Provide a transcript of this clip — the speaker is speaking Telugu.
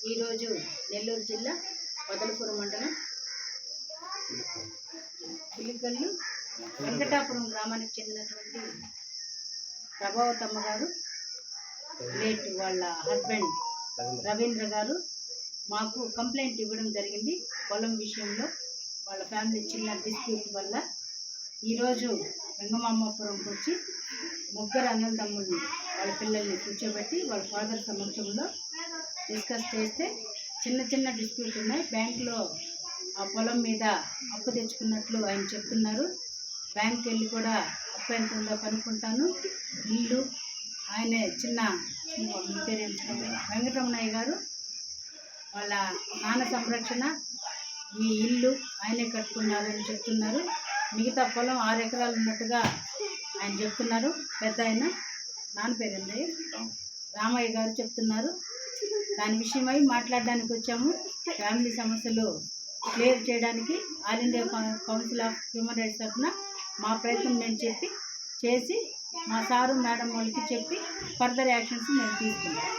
ఈరోజు నెల్లూరు జిల్లా వదలపురం మండలం పిల్లికల్లు వెంకటాపురం గ్రామానికి చెందినటువంటి ప్రభావతమ్మ గారు లేట్ వాళ్ళ హస్బెండ్ రవీంద్ర గారు మాకు కంప్లైంట్ ఇవ్వడం జరిగింది. పొలం విషయంలో వాళ్ళ ఫ్యామిలీ చిన్న డిస్ప్యూట్ వల్ల ఈరోజు వెంగమామాపురంకి వచ్చి ముగ్గురు అన్నదమ్ముల్ని వాళ్ళ పిల్లల్ని కూర్చోబెట్టి వాళ్ళ ఫాదర్ సమక్షంలో డిస్కస్ చేస్తే చిన్న డిస్ప్యూట్ ఉన్నాయి. బ్యాంకులో ఆ పొలం మీద అప్పు తెచ్చుకున్నట్లు ఆయన చెప్తున్నారు. బ్యాంక్కి వెళ్ళి కూడా అప్పు ఎంత ఉందో కనుక్కుంటాను. ఇల్లు ఆయనే చిన్న పేరు వెంకటరమణయ్య గారు వాళ్ళ నాన్న సంరక్షణ ఈ ఇల్లు ఆయనే కట్టుకున్నారు అని చెప్తున్నారు. మిగతా పొలం 6 ఎకరాలు ఉన్నట్టుగా ఆయన చెప్తున్నారు. పెద్ద ఆయన నాన్న పేరు రామయ్య గారు చెప్తున్నారు. దాని విషయమై మాట్లాడడానికి వచ్చాము. ఫ్యామిలీ సమస్యలు క్లియర్ చేయడానికి all India council of human rights తరఫున మా ప్రయత్నం మేము చేసి మా సారు మేడం వాళ్ళకి చెప్పి ఫర్దర్ యాక్షన్స్ మేము తీసుకుంటాం.